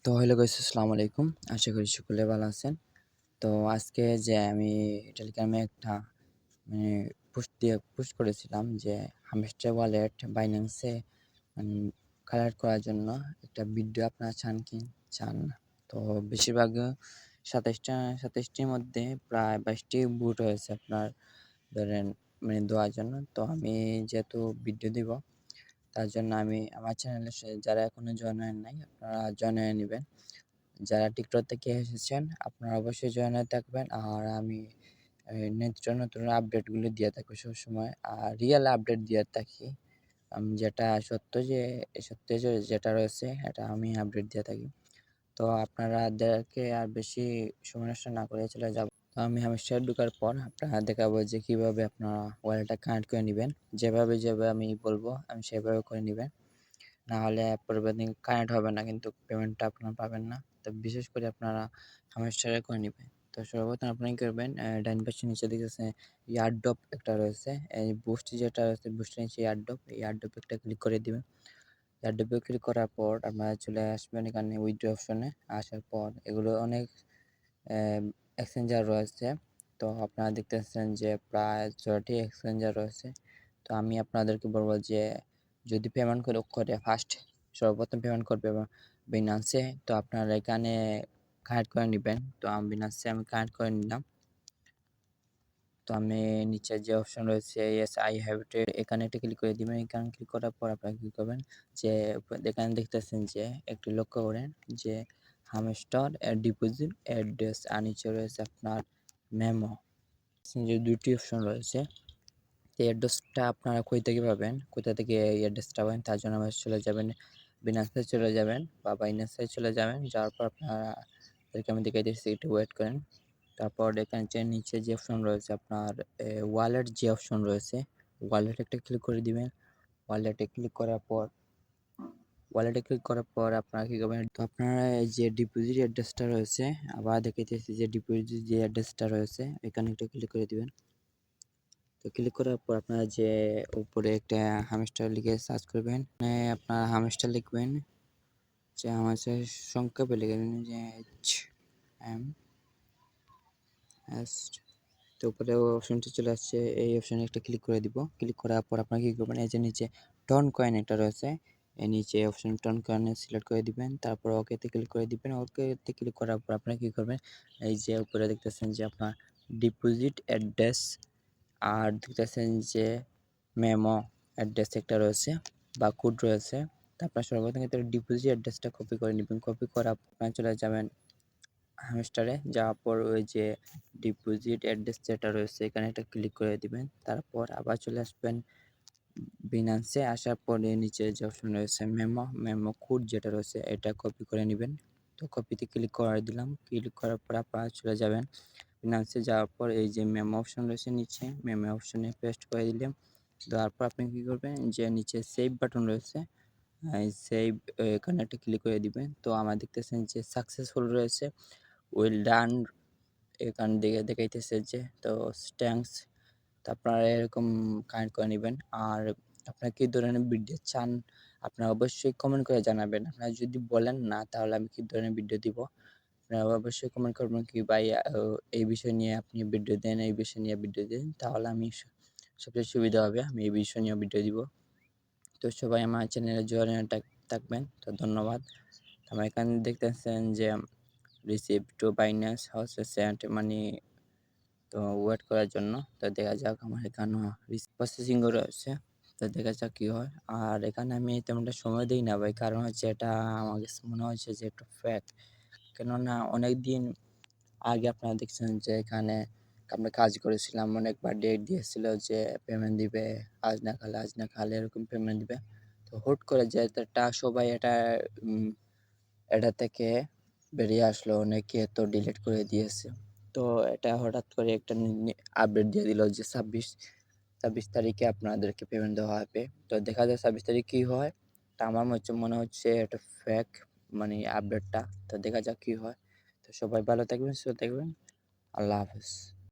তো hello guys, আসসালামু আলাইকুম। আশা করি সকলে ভালো আছেন। তো আজকে যে আমি টেলিগ্রামে একটা মানে পোস্ট করেছিলাম যে হামস্টার ওয়ালেট বাইন্যান্সে মানে কালেক্ট করার জন্য একটা ভিডিও আপনারা চান না। তো বেশিরভাগ ২৭টির মধ্যে প্রায় ২২টি বুট হয়েছে আপনার ধরেন দেওয়ার জন্য। তো আমি যেহেতু ভিডিও দিব তার জন্য আমি আমার চ্যানেলে যারা এখনো জয়েন হন নাই আপনারা জয়েন হয়ে নেবেন। যারা টিকটক থেকে এসেছেন আপনারা অবশ্যই জয়েন হয়ে থাকবেন। আর আমি নিত্য নতুন আপডেটগুলো দিয়ে থাকি সবসময়, আর রিয়েল আপডেট দিয়ে থাকি। আমি যেটা সত্য যেটা রয়েছে এটা আমি আপডেট দিয়ে থাকি। তো আপনারাদেরকে আর বেশি সময় নষ্ট না করে চলে যাব। তো আমি হামেশায় ঢোকার পর আপনারা দেখাবো যে কীভাবে আপনারা ওয়ালেটটা কানেক্ট করে নেবেন। যেভাবে আমি বলবো আমি সেভাবে করে নেবেন, না হলে পরের দিন কানেক্ট হবে না, কিন্তু পেমেন্টটা আপনারা পাবেন না। তো বিশেষ করে আপনারা হামেশায় করে নেবেন। তো সর্বপ্রথম আপনি কী করবেন, ডাইন পাশে নিচে দেখতেছে ইয়ারড্রপ একটা রয়েছে, এই বুস্ট যেটা রয়েছে বুস্টের নিচে ইয়ারড্রপ একটা ক্লিক করে দিবেন। ইয়ারড্রপে ক্লিক করার পর আপনারা চলে আসবেন এখানে উইথড্র অপশনে। আসার পর এগুলো অনেক এক্সচেঞ্জার রয়েছে। তো আপনারা দেখতেছেন যে প্রায় ৬টি এক্সচেঞ্জার রয়েছে। তো আমি আপনাদেরকে বলবো যে যদি পেমেন্ট করে সর্বপ্রথম পেমেন্ট করবে বিনান্সে, তো আপনারা এখানে কানেক্ট করে নেবেন। তো আমি বিনান্সে কানেক্ট করে নিলাম। তো আমি নিচে যে অপশন রয়েছে ইয়েস আই হ্যাভ ইট, এখানে একটা ক্লিক করে দিবেন। এখানে ক্লিক করার পর আপনারা কী করবেন, যে এখানে দেখতেছেন যে একটু লক্ষ্য করেন যে হামস্টার ডিপোজিট অ্যাড্রেস, আর নিচে রয়েছে আপনার মেমো, যে দুটি অপশন রয়েছে। তো অ্যাড্রেসটা আপনারা কোথা থেকে এই অ্যাড্রেসটা পাবেন, তার জন্য আমরা চলে যাবেন বিনান্সে চলে যাবেন বা বাইন্যান্সে চলে যাবেন। যাওয়ার পর আপনাদেরকে আমি দেখিয়ে দিচ্ছি, একটু ওয়েট করেন। তারপর এখানে যে নিচে যে অপশন রয়েছে আপনার ওয়ালেট, যে অপশন রয়েছে ওয়ালেট একটা ক্লিক করে দিবেন। ওয়ালেটে ক্লিক করার পর আপনারা কী করবেন, তো আপনারা এই যে ডিপোজিট অ্যাড্রেসটা রয়েছে, আবার দেখাইতেছি যে ডিপোজিট যে অ্যাড্রেসটা রয়েছে এখানে একটা ক্লিক করে দিবেন। তো ক্লিক করার পর আপনারা যে উপরে একটা হামস্টার লিখে সার্চ করবেন, আপনারা হামস্টার লিখবেন, যে হামস্টার সংক্ষেপে লিখবেন যে HMS। তো উপরে অপশনটি চলে আসছে, এই অপশনে একটা ক্লিক করে দিব। ক্লিক করার পর আপনারা কী করবেন, এই যে নিচে টন কয়েন একটা রয়েছে, এই নিচে অপশন টন কয়েনে সিলেক্ট করে দিবেন। তারপর ওকেতে ক্লিক করে দিবেন। ওকেতে ক্লিক করার পর আপনারা কী করবেন, এই যে উপরে দেখতেছেন যে আপনার ডিপোজিট অ্যাড্রেস, আর দেখতেছেন যে মেমো অ্যাড্রেস একটা রয়েছে বা কোড রয়েছে। তারপর সর্বপ্রথম ডিপোজিট অ্যাড্রেসটা কপি করে নেবেন। কপি করার পর আপনারা চলে যাবেন হামস্টারে, যাওয়ার পর ওই যে ডিপোজিট অ্যাড্রেস যেটা রয়েছে এখানে একটা ক্লিক করে দিবেন। তারপর আবার চলে আসবেন বিনান্সে। আসার পরে নিচে যে অপশন রয়েছে মেমো কোড যেটা রয়েছে এটা কপি করে নেবেন। তো কপিতে ক্লিক করে দিলাম। ক্লিক করার পর আপনারা চলে যাবেন বিনান্সে। যাওয়ার পর এই যে মেমো অপশন রয়েছে নিচে, মেমো অপশনে পেস্ট করে দিলাম। দেওয়ার পর আপনি কী করবেন, যে নিচে সেভ বাটন রয়েছে, সেভ এখানে একটা ক্লিক করে দিবেন। তো আমার দেখতেছেন যে সাকসেসফুল রয়েছে, ওয়েল ডান এখান দিকে দেখাইতেছে যে। তো থ্যাঙ্কস। তো আপনারা এরকম কানেক্ট করে নেবেন। আর আপনারা কী ধরনের ভিডিও চান আপনারা অবশ্যই কমেন্ট করে জানাবেন। আপনারা যদি বলেন না তাহলে আমি কী ধরনের ভিডিও দিব, আপনারা অবশ্যই কমেন্ট করবেন কি ভাই এই বিষয় নিয়ে আপনি ভিডিও দেন, এই বিষয় নিয়ে ভিডিও দেন, তাহলে আমি সবচেয়ে সুবিধা হবে, আমি এই বিষয় নিয়ে ভিডিও দিব। তো সবাই আমার চ্যানেলে জয়েন থাকবেন। তো ধন্যবাদ। আমার এখানে দেখতেছেন যে receive to Binance house send money, তো ওয়েট করার জন্য। তো দেখা যাক, আমার এখানেও প্রসেসিংও রয়েছে, তো দেখা যাক কী হয়। আর এখানে আমি তেমনটা সময় দিই না ভাই, কারণ হচ্ছে এটা আমার কাছে মনে হচ্ছে যে একটু ফেক। কেননা অনেক দিন আগে আপনারা দেখছেন যে এখানে আমরা কাজ করেছিলাম, অনেকবার ডেট দিয়েছিল যে পেমেন্ট দিবে, আজ না কাল এরকম পেমেন্ট দিবে। তো হুট করে যে এটা সবাই এটা থেকে বেরিয়ে আসলো, অনেকে তো ডিলিট করে দিয়েছে। তো এটা হঠাৎ করে একটা আপডেট দিয়ে দিল যে ২৬ তারিখে আপনাদেরকে পেমেন্ট দেওয়া হবে। তো দেখা যায় ২৬ তারিখ কী হয়, তা আমার মনে হচ্ছে এটা ফেক মানে আপডেটটা। তো দেখা যাক কী হয়। তো সবাই ভালো থাকবেন, সুস্থ থাকবেন। আল্লাহ হাফেজ।